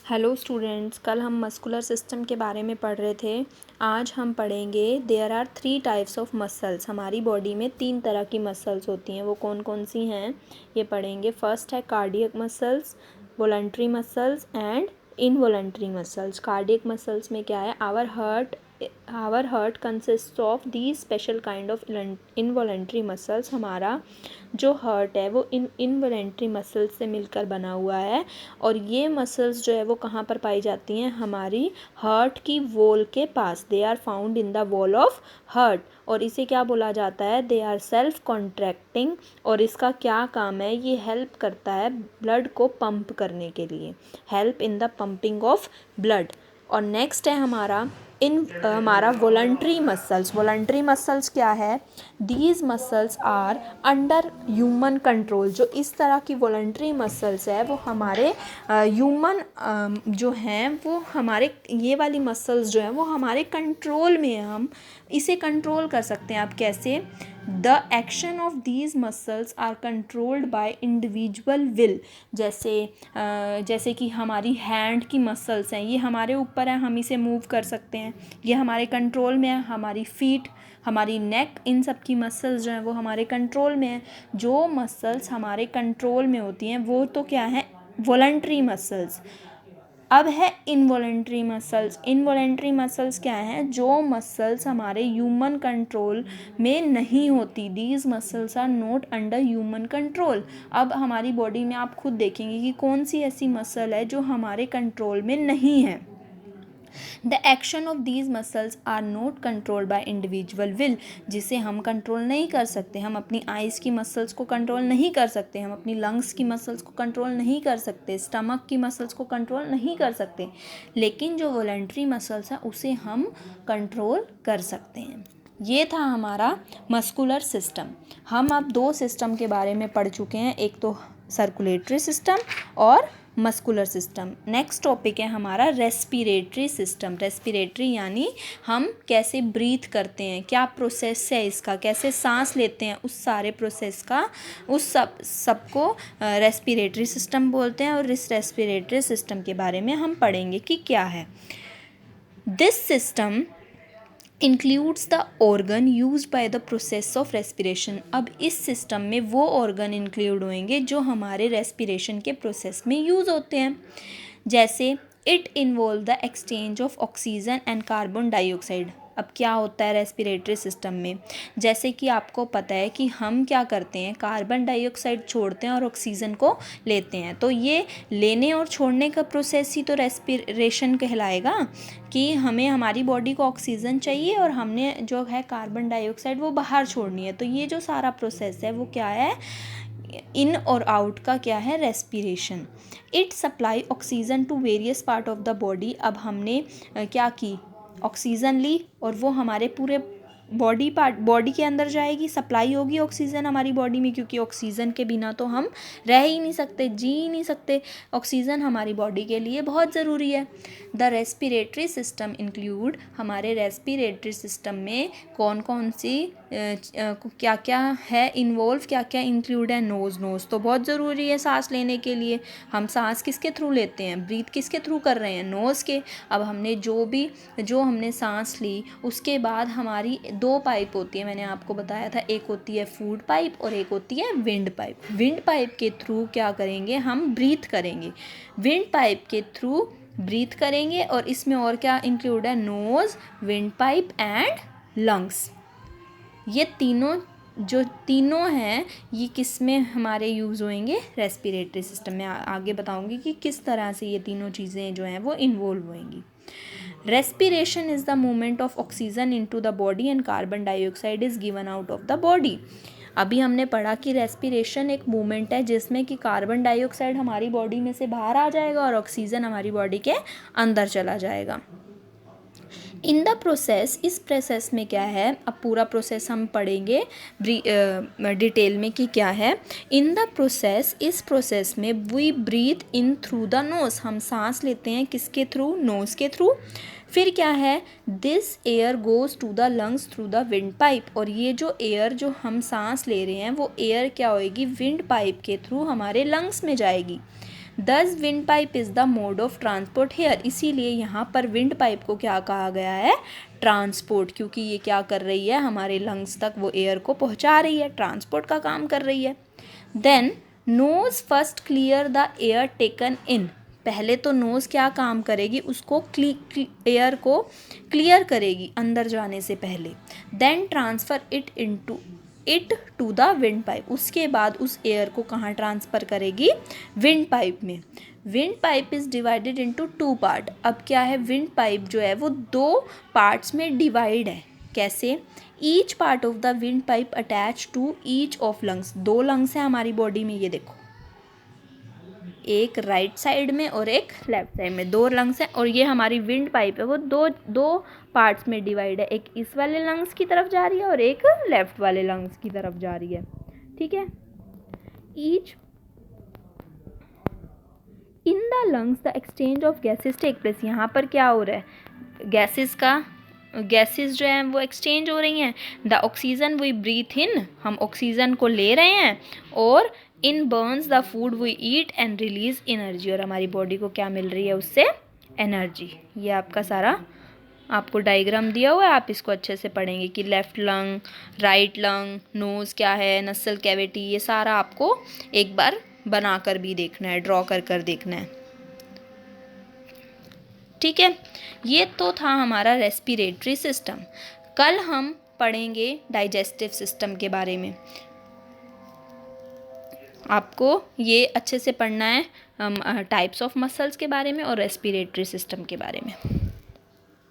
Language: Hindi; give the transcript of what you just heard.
हेलो स्टूडेंट्स, कल हम मस्कुलर सिस्टम के बारे में पढ़ रहे थे। आज हम पढ़ेंगे there are 3 types of muscles. हमारी बॉडी में 3 तरह की मसल्स होती हैं। वो कौन कौन सी हैं ये पढ़ेंगे। फर्स्ट है cardiac muscles, voluntary muscles and involuntary muscles. Cardiac muscles में क्या है, our heart consist of the special kind of involuntary muscles. हमारा जो हार्ट है वो इनवॉलंटरी मसल्स से मिलकर बना हुआ है और ये मसल्स जो है वो कहाँ पर पाई जाती हैं, हमारी हार्ट की वॉल के पास। They are found in the wall of heart. और इसे क्या बोला जाता है, दे आर सेल्फ कॉन्ट्रैक्टिंग। और इसका क्या काम है, ये हेल्प करता है ब्लड को पंप करने के लिए, help in the pumping of blood. और नेक्स्ट है हमारा वॉलंटरी मसल्स। वॉलंटरी मसल्स क्या है, these muscles are under human control. जो इस तरह की वॉलंटरी मसल्स है वो हमारे ह्यूमन जो हैं वो हमारे, ये वाली मसल्स जो हैं वो हमारे कंट्रोल में है। हम इसे कंट्रोल कर सकते हैं। आप कैसे, the action of these muscles are controlled by individual will. जैसे कि हमारी हैंड की मसल्स हैं, ये हमारे ऊपर है, हम इसे मूव कर सकते हैं, ये हमारे कंट्रोल में है। हमारी फीट, हमारी नेक, इन सब की मसल्स जो हैं वो हमारे कंट्रोल में है। जो मसल्स हमारे कंट्रोल में होती हैं वो तो क्या है, वॉलंटरी मसल्स। अब है इनवॉलंटरी मसल्स। इनवॉलंटरी मसल्स क्या हैं, जो मसल्स हमारे ह्यूमन कंट्रोल में नहीं होती। These muscles are not under human control. अब हमारी बॉडी में आप खुद देखेंगे कि कौन सी ऐसी मसल है जो हमारे कंट्रोल में नहीं है। The action of these muscles are not controlled by individual will, जिसे हम कंट्रोल नहीं कर सकते। हम अपनी आइज़ की मसल्स को कंट्रोल नहीं कर सकते, हम अपनी लंग्स की मसल्स को कंट्रोल नहीं कर सकते, स्टमक की मसल्स को कंट्रोल नहीं कर सकते। लेकिन जो वॉलंटरी मसल्स है उसे हम कंट्रोल कर सकते हैं। ये था हमारा मस्कुलर सिस्टम। हम अब 2 सिस्टम के बारे में पढ़ चुके हैं, एक तो सर्कुलेटरी सिस्टम और मस्कुलर सिस्टम। नेक्स्ट टॉपिक है हमारा रेस्पिरेटरी सिस्टम। रेस्पिरेटरी यानी हम कैसे ब्रीथ करते हैं, क्या प्रोसेस है इसका, कैसे सांस लेते हैं, उस सारे प्रोसेस का, उस सबको रेस्पिरेटरी सिस्टम बोलते हैं। और इस रेस्पिरेटरी सिस्टम के बारे में हम पढ़ेंगे कि क्या है। This system includes the organ use by the process of respiration. अब इस सिस्टम में वो ऑर्गन इंक्लूड होंगे जो हमारे रेस्पिरेशन के प्रोसेस में यूज़ होते हैं। जैसे it involve the exchange of oxygen and carbon dioxide. अब क्या होता है रेस्पिरेटरी सिस्टम में, जैसे कि आपको पता है कि हम क्या करते हैं, कार्बन डाइऑक्साइड छोड़ते हैं और ऑक्सीजन को लेते हैं। तो ये लेने और छोड़ने का प्रोसेस ही तो रेस्पिरेशन कहलाएगा, कि हमें हमारी बॉडी को ऑक्सीजन चाहिए और हमने जो है कार्बन डाइऑक्साइड वो बाहर छोड़नी है। तो ये जो सारा प्रोसेस है वो क्या है, इन और आउट का क्या है, respiration. It supply oxygen to various part of the body. अब हमने क्या की, ऑक्सीजन ली और वो हमारे पूरे बॉडी के अंदर जाएगी, सप्लाई होगी ऑक्सीजन हमारी बॉडी में, क्योंकि ऑक्सीजन के बिना तो हम रह ही नहीं सकते, जी ही नहीं सकते। ऑक्सीजन हमारी बॉडी के लिए बहुत ज़रूरी है। द रेस्पिरेटरी सिस्टम इंक्लूड, हमारे रेस्पिरेटरी सिस्टम में कौन कौन सी क्या क्या है इन्वॉल्व, क्या क्या इंक्लूड है। नोज़ तो बहुत ज़रूरी है सांस लेने के लिए। हम सांस किसके थ्रू लेते हैं, ब्रीथ किसके थ्रू कर रहे हैं, नोज़ के। अब हमने जो हमने सांस ली उसके बाद हमारी 2 पाइप होती है, मैंने आपको बताया था, एक होती है फूड पाइप और एक होती है विंड पाइप। विंड पाइप के थ्रू क्या करेंगे, हम ब्रीथ करेंगे। विंड पाइप के थ्रू ब्रीथ करेंगे और इसमें और क्या इंक्लूड है, nose, wind pipe and lungs. ये तीनों हैं, ये किस में हमारे यूज़ होंगे, रेस्पिरेटरी सिस्टम में। आगे बताऊंगी कि किस तरह से ये तीनों चीज़ें जो हैं वो इन्वॉल्व होंगी। Respiration is the movement of oxygen into the body and carbon dioxide is given out of the body. अभी हमने पढ़ा कि रेस्पिरेशन एक मूवमेंट है जिसमें कि कार्बन डाइऑक्साइड हमारी बॉडी में से बाहर आ जाएगा और ऑक्सीजन हमारी बॉडी के अंदर चला जाएगा। इन द प्रोसेस, इस प्रोसेस में क्या है, अब पूरा प्रोसेस हम पढ़ेंगे डिटेल में कि क्या है। इन द प्रोसेस, इस प्रोसेस में we breathe in through the nose, हम सांस लेते हैं किसके थ्रू, नोज़ के थ्रू। फिर क्या है, this air goes to the lungs through the wind pipe. और ये जो एयर जो हम सांस ले रहे हैं वो एयर क्या होएगी, विंड पाइप के थ्रू हमारे लंग्स में जाएगी। Thus wind pipe is the mode of transport here, इसीलिए यहाँ पर विंड पाइप को क्या कहा गया है, ट्रांसपोर्ट, क्योंकि ये क्या कर रही है, हमारे लंग्स तक वो एयर को पहुँचा रही है, ट्रांसपोर्ट का काम कर रही है। Then nose first clear the air taken in, पहले तो नोज़ क्या काम करेगी, उसको एयर को क्लियर करेगी अंदर जाने से पहले। Then transfer it to the wind pipe, उसके बाद उस एयर को कहाँ ट्रांसफ़र करेगी, विंड पाइप में। Wind pipe is divided into two part, अब क्या है, विंड पाइप जो है वो दो पार्ट्स में डिवाइड है। कैसे, each part of the wind pipe attach to each of lungs, दो लंग्स हैं हमारी बॉडी में, ये देखो, एक राइट साइड में और एक लेफ्ट साइड में, दो लंग्स हैं, और ये हमारी विंड पाइप है वो दो पार्ट्स में डिवाइड है, एक इस वाले लंग्स की तरफ जा रही है और एक लेफ्ट वाले लंग्स की तरफ जा रही है, ठीक है। Each in the lungs the exchange of gases take place, यहाँ पर क्या हो रहा है, गैसेस जो हैं वो एक्सचेंज हो रही हैं। The oxygen we breathe in, हम ऑक्सीजन को ले रहे हैं, और in burns the food we eat and release energy, और हमारी बॉडी को क्या मिल रही है उससे, एनर्जी। ये आपका सारा आपको डायग्राम दिया हुआ है, आप इसको अच्छे से पढ़ेंगे कि left lung, right lung, nose क्या है, नसल कैविटी, ये सारा आपको एक बार बनाकर भी देखना है, ड्रॉ कर देखना है, ठीक है। ये तो था हमारा रेस्पिरेटरी सिस्टम। कल हम पढ़ेंगे डाइजेस्टिव सिस्टम के बारे में। आपको ये अच्छे से पढ़ना है टाइप्स ऑफ मसल्स के बारे में और रेस्पिरेटरी सिस्टम के बारे में।